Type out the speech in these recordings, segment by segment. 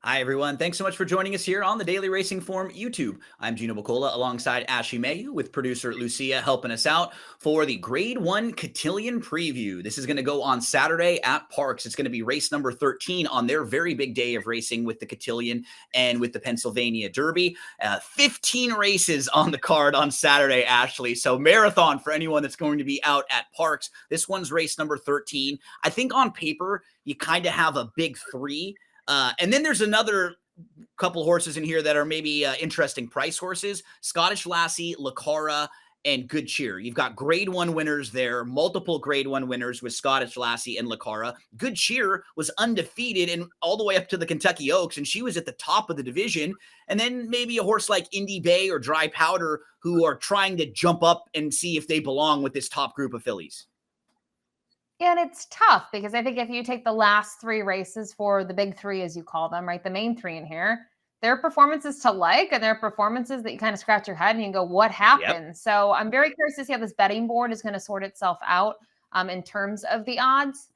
Hi, everyone. Thanks so much for joining us here on the Daily Racing Form YouTube. I'm Gino Buccola alongside Mailloux with producer Lucia helping us out for the Grade 1 Cotillion preview. This is going to go on Saturday at Parx. It's going to be race number 13 on their very big day of racing with the Cotillion and with the Pennsylvania Derby. 15 races on the card on Saturday, Ashley. So marathon for anyone that's going to be out at Parx. This one's race number 13. I think on paper, you kind of have a big three. And then there's another couple horses in here that are maybe interesting price horses. Scottish Lassie, Cara, and Good Cheer. You've got grade 1 winners there, multiple grade 1 winners with Scottish Lassie and Cara. Good Cheer was undefeated and all the way up to the Kentucky Oaks, and she was at the top of the division. And then maybe a horse like Indy Bay or Dry Powder who are trying to jump up and see if they belong with this top group of fillies. And it's tough because I think if you take the last three races for the big three, as you call them, right, the main three in here, their performances to like, and their performances that you kind of scratch your head and you go, what happened? Yep. So I'm very curious to see how this betting board is going to sort itself out in terms of the odds.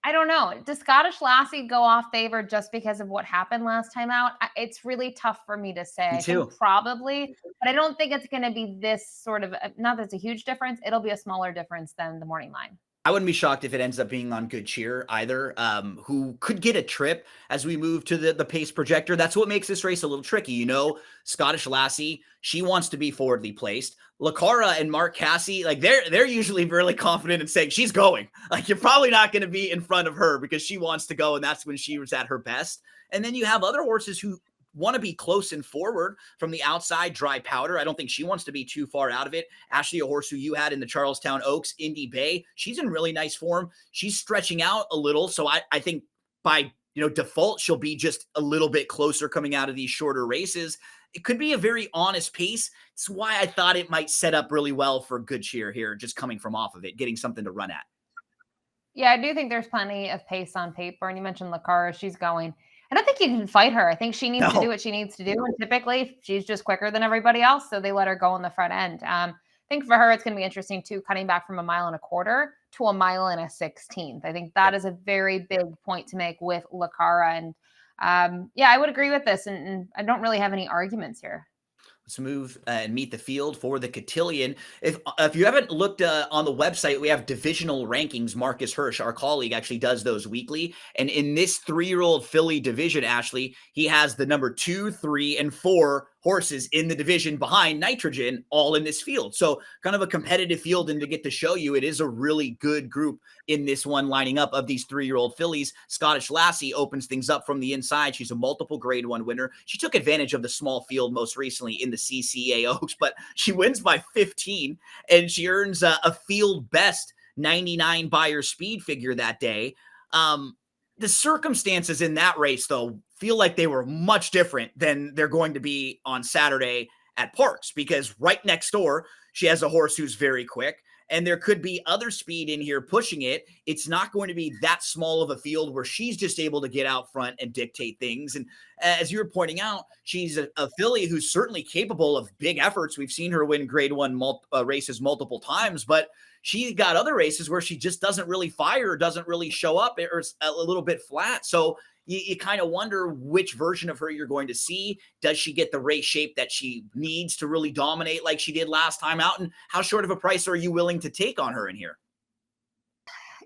I don't know. Does Scottish Lassie go off favor just because of what happened last time out? It's really tough for me to say. Me too. I think probably, but I don't think it's going to be this sort of, not that it's a huge difference. It'll be a smaller difference than the morning line. I wouldn't be shocked if it ends up being on Good Cheer either, who could get a trip as we move to the pace projector. That's what makes this race a little tricky. You know, Scottish Lassie, she wants to be forwardly placed. Cara and Mark Casse, like they're usually really confident in saying she's going. Like you're probably not going to be in front of her because she wants to go, and that's when she was at her best. And then you have other horses who want to be close and forward from the outside. Dry Powder, I don't think she wants to be too far out of it. Ashley, a horse who you had in the Charlestown Oaks, Indy Bay, she's in really nice form. She's stretching out a little, so I think by default she'll be just a little bit closer coming out of these shorter races. It could be a very honest pace. It's why I thought it might set up really well for Good Cheer here, just coming from off of it, getting something to run at. Yeah, I do think there's plenty of pace on paper, and you mentioned Cara, she's going. I don't think you can fight her. I think she needs to do what she needs to do. And typically she's just quicker than everybody else. So they let her go on the front end. I think for her, it's going to be interesting too, cutting back from 1.25 miles to 1 1/16. I think that is a very big point to make with Cara. And yeah, I would agree with this. And I don't really have any arguments here. Let's move and meet the field for the Cotillion. If you haven't looked on the website, we have divisional rankings. Marcus Hirsch, our colleague, actually does those weekly. And in this 3-year-old filly division, Ashley, he has the number 2, 3, and 4 horses in the division behind Nitrogen all in this field. So kind of a competitive field, and to get to show you, it is a really good group in this one lining up of these 3-year-old fillies. Scottish Lassie opens things up from the inside. She's a multiple grade 1 winner. She took advantage of the small field most recently in the CCA Oaks, but she wins by 15 and she earns a field best 99 buyer speed figure that day. The circumstances in that race, though, feel like they were much different than they're going to be on Saturday at Parx, because right next door, she has a horse who's very quick, and there could be other speed in here pushing it. It's not going to be that small of a field where she's just able to get out front and dictate things. And as you were pointing out, she's a filly who's certainly capable of big efforts. We've seen her win grade 1 races multiple times, but she's got other races where she just doesn't really fire, doesn't really show up, or it's a little bit flat. So you kind of wonder which version of her you're going to see. Does she get the race shape that she needs to really dominate like she did last time out? And how short of a price are you willing to take on her in here?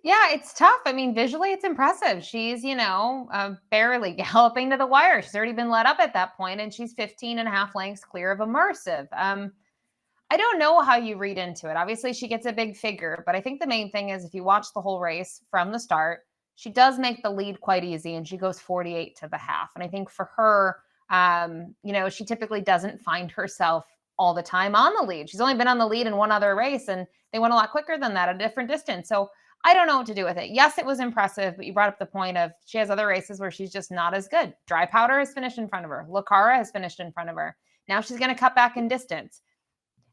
Yeah, it's tough. I mean, visually, it's impressive. She's, barely galloping to the wire. She's already been let up at that point, and she's 15.5 lengths clear of immersive. I don't know how you read into it. Obviously, she gets a big figure, but I think the main thing is if you watch the whole race from the start, she does make the lead quite easy, and she goes 48 to the half. And I think for her, she typically doesn't find herself all the time on the lead. She's only been on the lead in one other race, and they went a lot quicker than that at a different distance. So I don't know what to do with it. Yes, it was impressive, but you brought up the point of she has other races where she's just not as good. Dry Powder has finished in front of her. Cara has finished in front of her. Now she's going to cut back in distance.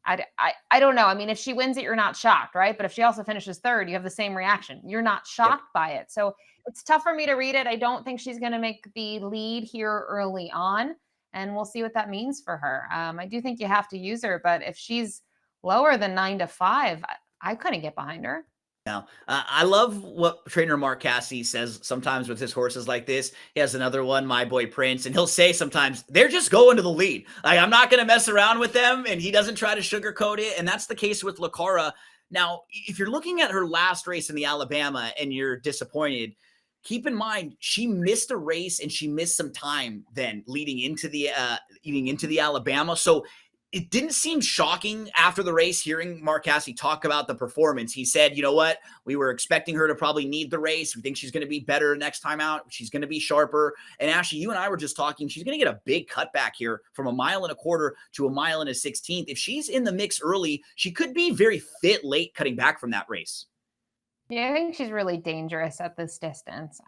I don't know. I mean, if she wins it, you're not shocked, right? But if she also finishes third, you have the same reaction. You're not shocked by it. So it's tough for me to read it. I don't think she's going to make the lead here early on, and we'll see what that means for her. I do think you have to use her, but if she's lower than 9 to 5, I couldn't get behind her. Now, I love what trainer Mark Cassidy says sometimes with his horses like this. He has another one, my boy Prince, and he'll say sometimes they're just going to the lead. Like, I'm not going to mess around with them, and he doesn't try to sugarcoat it. And that's the case with Cara. Now, if you're looking at her last race in the Alabama and you're disappointed, keep in mind she missed a race and she missed some time then leading into the Alabama. So it didn't seem shocking after the race hearing Mark Cassidy talk about the performance. He said, you know what? We were expecting her to probably need the race. We think she's going to be better next time out. She's going to be sharper. And Ashley, you and I were just talking. She's going to get a big cutback here from 1.25 miles to 1.1 miles. If she's in the mix early, she could be very fit late cutting back from that race. Yeah, I think she's really dangerous at this distance,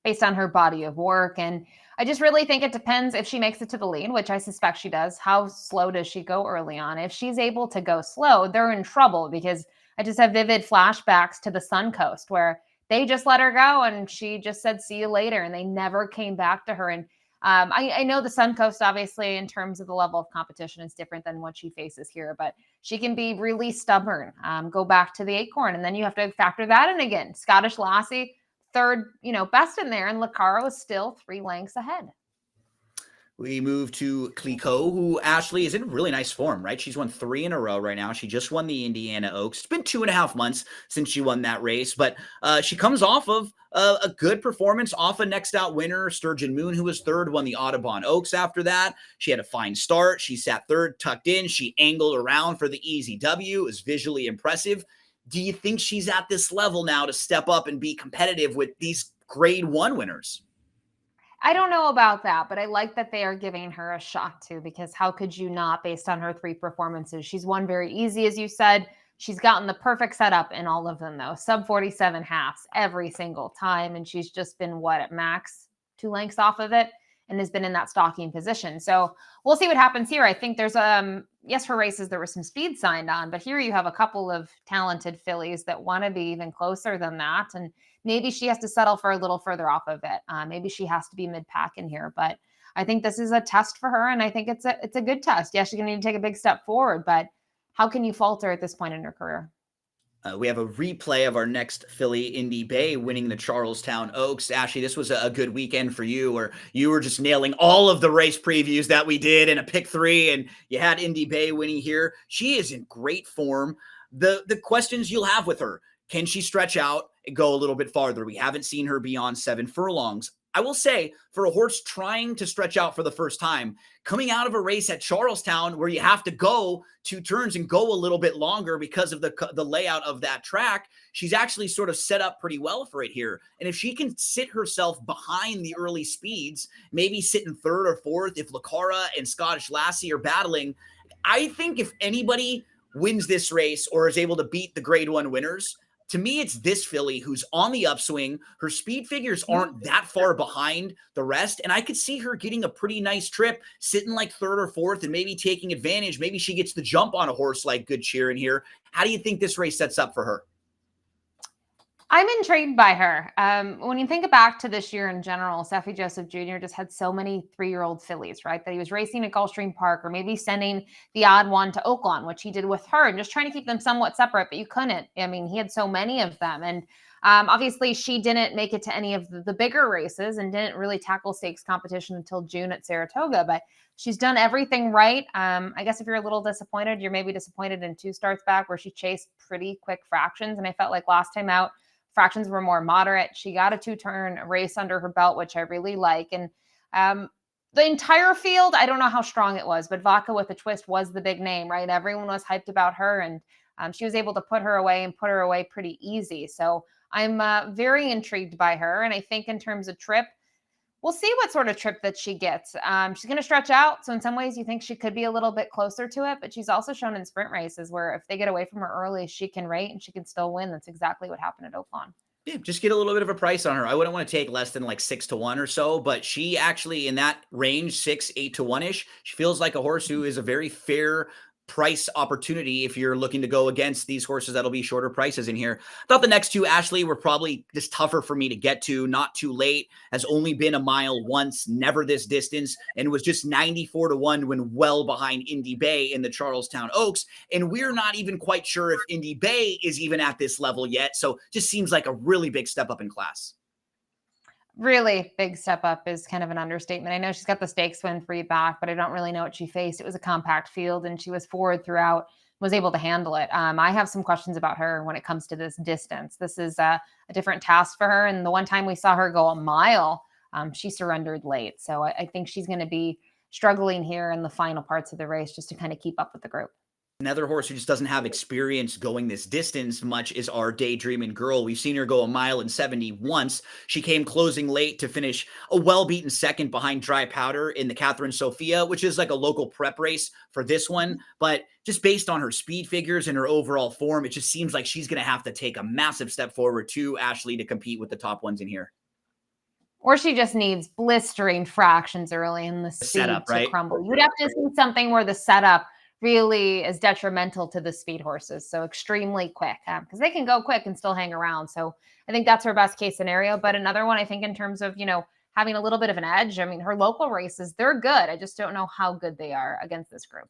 based on her body of work. And I just really think it depends if she makes it to the lead, which I suspect she does. How slow does she go early on? If she's able to go slow, they're in trouble, because I just have vivid flashbacks to the Suncoast where they just let her go and she just said, see you later. And they never came back to her. And I know the Suncoast, obviously, in terms of the level of competition, is different than what she faces here, but she can be really stubborn. Go back to the Acorn, and then you have to factor that in again. Scottish Lassie, third, best in there, and Cara is still 3 lengths ahead. We move to Clicquot, who Ashley is in really nice form, right? She's won 3 in a row right now. She just won the Indiana Oaks. It's been 2.5 months since she won that race, but she comes off of a good performance off a next out winner, Sturgeon Moon, who was third, won the Audubon Oaks after that. She had a fine start. She sat third, tucked in. She angled around for the easy W. It was visually impressive. Do you think she's at this level now to step up and be competitive with these grade 1 winners? I don't know about that, but I like that they are giving her a shot too, because how could you not, based on her 3 performances? She's won very easy, as you said. She's gotten the perfect setup in all of them, though. Sub 47 halves every single time. And she's just been, what, at max 2 lengths off of it, and has been in that stalking position. So we'll see what happens here. I think there's, yes, for races, there was some speed signed on, but here you have a couple of talented fillies that want to be even closer than that. And maybe she has to settle for a little further off of it. Maybe she has to be mid-pack in here, but I think this is a test for her, and I think it's a good test. Yeah, she's going to need to take a big step forward, but how can you falter at this point in her career? We have a replay of our next filly, Indy Bay, winning the Charlestown Oaks. Ashley, this was a good weekend for you, where you were just nailing all of the race previews that we did in a pick 3, and you had Indy Bay winning here. She is in great form. The questions you'll have with her: can she stretch out and go a little bit farther? We haven't seen her beyond 7 furlongs. I will say, for a horse trying to stretch out for the first time, coming out of a race at Charlestown where you have to go 2 turns and go a little bit longer because of the layout of that track, she's actually sort of set up pretty well for it here. And if she can sit herself behind the early speeds, maybe sit in 3rd or 4th, if Cara and Scottish Lassie are battling, I think if anybody wins this race or is able to beat the grade 1 winners, to me, it's this filly who's on the upswing. Her speed figures aren't that far behind the rest, and I could see her getting a pretty nice trip, sitting like 3rd or 4th and maybe taking advantage. Maybe she gets the jump on a horse like Good Cheer in here. How do you think this race sets up for her? I'm intrigued by her. When you think back to this year in general, Seffi Joseph Jr. just had so many 3-year-old fillies, right? That he was racing at Gulfstream Park, or maybe sending the odd one to Oaklawn, which he did with her, and just trying to keep them somewhat separate, but you couldn't. I mean, he had so many of them. And obviously, she didn't make it to any of the bigger races and didn't really tackle stakes competition until June at Saratoga, but she's done everything right. I guess if you're a little disappointed, you're maybe disappointed in 2 starts back where she chased pretty quick fractions. And I felt like last time out, fractions were more moderate. She got a 2-turn race under her belt, which I really like. And the entire field, I don't know how strong it was, but Vodka with a Twist was the big name, right? Everyone was hyped about her, and she was able to put her away and put her away pretty easy. So I'm very intrigued by her. And I think in terms of trip, we'll see what sort of trip that she gets. She's going to stretch out. So in some ways, you think she could be a little bit closer to it, but she's also shown in sprint races where if they get away from her early, she can rate and she can still win. That's exactly what happened at Oaklawn. Yeah, just get a little bit of a price on her. I wouldn't want to take less than like 6 to 1 or so, but she actually in that range, 6, 8 to 1 ish, she feels like a horse who is a very fair price opportunity if you're looking to go against these horses that'll be shorter prices in here. I thought the next two, Ashley, were probably just tougher for me to get to. Not Too Late has only been a mile once, never this distance, and was just 94-1 when well behind Indy Bay in the Charlestown Oaks. And we're not even quite sure if Indy Bay is even at this level yet. So just seems like a really big step up in class. Really big step up is kind of an understatement. I know she's got the stakes win free back, but I don't really know what she faced. It was a compact field and she was forward throughout, was able to handle it. I have some questions about her when it comes to this distance. This is a different task for her. And the one time we saw her go a mile, she surrendered late. So I think she's going to be struggling here in the final parts of the race just to kind of keep up with the group. Another horse who just doesn't have experience going this distance much is our Daydreaming Girl. We've seen her go a mile and 70 once. She came closing late to finish a well-beaten second behind Dry Powder in the Catherine Sophia, which is like a local prep race for this one. But just based on her speed figures and her overall form, it just seems like she's going to have to take a massive step forward to Ashley to compete with the top ones in here. Or she just needs blistering fractions early in the speed setup, to right? crumble. You'd have to see something where the setup really is detrimental to the speed horses. So extremely quick, because they can go quick and still hang around. So I think that's her best case scenario. But another one, I think in terms of, having a little bit of an edge, I mean, her local races, they're good. I just don't know how good they are against this group.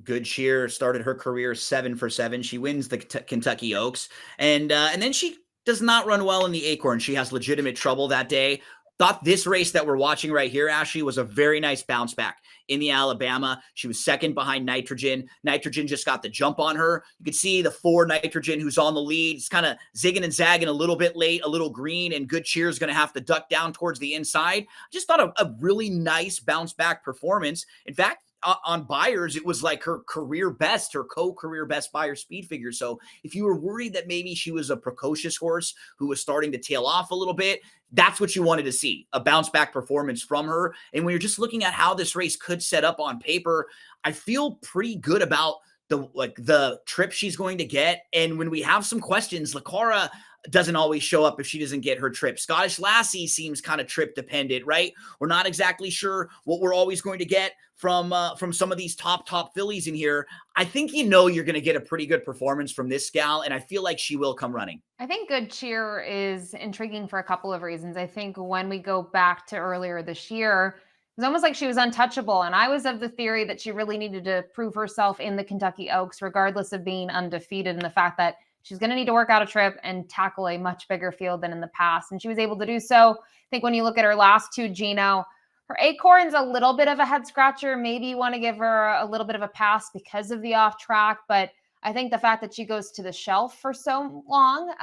Good Cheer started her career 7 for 7. She wins the Kentucky Oaks. And then she does not run well in the Acorn. She has legitimate trouble that day. Thought this race that we're watching right here, Ashley, was a very nice bounce back in the Alabama. She was second behind Nitrogen. Nitrogen just got the jump on her. You could see the 4 Nitrogen who's on the lead. It's kind of zigging and zagging a little bit late, a little green, and Good Cheer is going to have to duck down towards the inside. I just thought a really nice bounce back performance. In fact, on buyers, it was like her career best, her co-career best buyer speed figure. So if you were worried that maybe she was a precocious horse who was starting to tail off a little bit, that's what you wanted to see, a bounce back performance from her. And when you're just looking at how this race could set up on paper, I feel pretty good about the trip she's going to get. And when we have some questions, Cara doesn't always show up if she doesn't get her trip. Scottish Lassie seems kind of trip dependent, right? We're not exactly sure what we're always going to get from some of these top fillies in here. I think you're going to get a pretty good performance from this gal, and I feel like she will come running. I think Good Cheer is intriguing for a couple of reasons. I think when we go back to earlier this year, it was almost like she was untouchable. And I was of the theory that she really needed to prove herself in the Kentucky Oaks, regardless of being undefeated, and the fact that she's going to need to work out a trip and tackle a much bigger field than in the past. And she was able to do so. I think when you look at her last two, Gino, her Acorn's a little bit of a head scratcher. Maybe you want to give her a little bit of a pass because of the off track. But I think the fact that she goes to the shelf for so long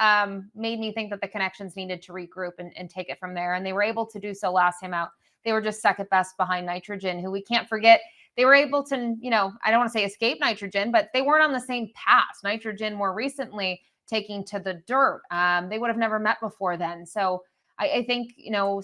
made me think that the connections needed to regroup and take it from there. And they were able to do so last time out. They were just second best behind Nitrogen, who we can't forget. They were able to, I don't want to say escape Nitrogen, but they weren't on the same path. Nitrogen more recently taking to the dirt. They would have never met before then. So I think,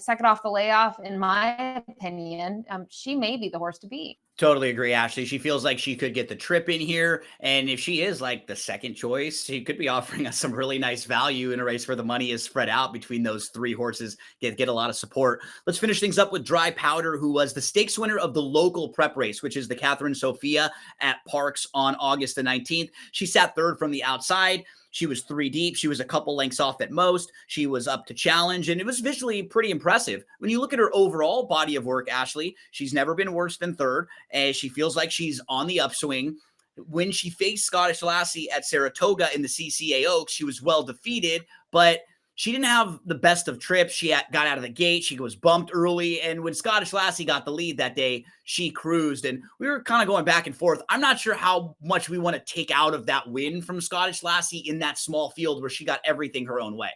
second off the layoff, in my opinion, she may be the horse to beat. Totally agree, Ashley. She feels like she could get the trip in here. And if she is like the second choice, she could be offering us some really nice value in a race where the money is spread out between those 3 horses, get a lot of support. Let's finish things up with Dry Powder, who was the stakes winner of the local prep race, which is the Catherine Sophia at Parx on August the 19th. She sat third from the outside. She was 3 deep. She was a couple lengths off at most. She was up to challenge, and it was visually pretty impressive. When you look at her overall body of work, Ashley, she's never been worse than third, and she feels like she's on the upswing. When she faced Scottish Lassie at Saratoga in the CCA Oaks, she was well defeated, but she didn't have the best of trips. She got out of the gate. She was bumped early. And when Scottish Lassie got the lead that day, she cruised. And we were kind of going back and forth. I'm not sure how much we want to take out of that win from Scottish Lassie in that small field where she got everything her own way.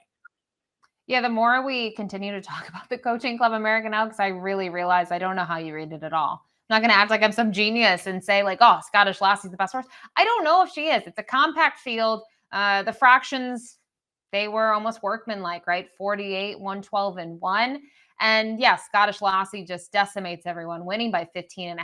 Yeah, the more we continue to talk about the Coaching Club American Oaks, I really realize I don't know how you read it at all. I'm not going to act like I'm some genius and say like, oh, Scottish Lassie's the best horse. I don't know if she is. It's a compact field. The fractions, they were almost workmanlike, right? 48, 112, and 1. And yes, Scottish Lassie just decimates everyone, winning by 15.5.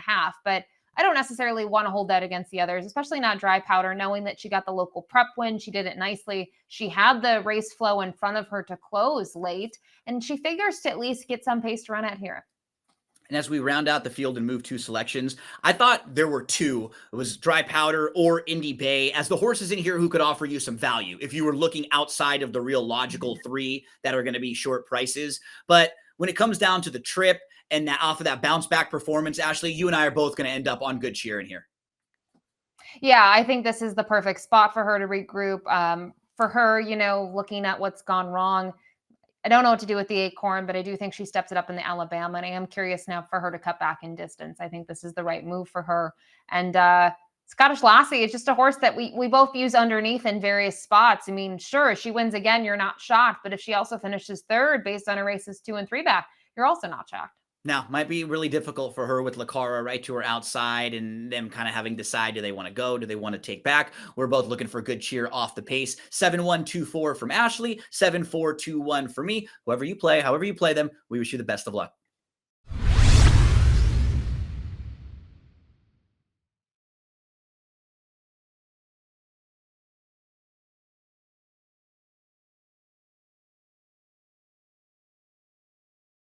But I don't necessarily want to hold that against the others, especially not Dry Powder, knowing that she got the local prep win. She did it nicely. She had the race flow in front of her to close late, and she figures to at least get some pace to run at here. And as we round out the field and move to selections, I thought there were two. It was Dry Powder or Indy Bay as the horses in here who could offer you some value if you were looking outside of the real logical three that are going to be short prices. But when it comes down to the trip and that off of that bounce back performance, Ashley, you and I are both going to end up on good cheer in here. Yeah, I think this is the perfect spot for her to regroup. For her, looking at what's gone wrong, I don't know what to do with the Acorn, but I do think she steps it up in the Alabama, and I am curious now for her to cut back in distance. I think this is the right move for her. And Scottish Lassie is just a horse that we both use underneath in various spots. I mean, sure, if she wins again, you're not shocked, but if she also finishes third based on her races 2 and 3 back, you're also not shocked. Now, might be really difficult for her with Cara right to her outside and them kind of having to decide, do they want to go? Do they want to take back? We're both looking for good cheer off the pace. 7-1-2-4 from Ashley, 7-4-2-1 for me. Whoever you play, however you play them, we wish you the best of luck.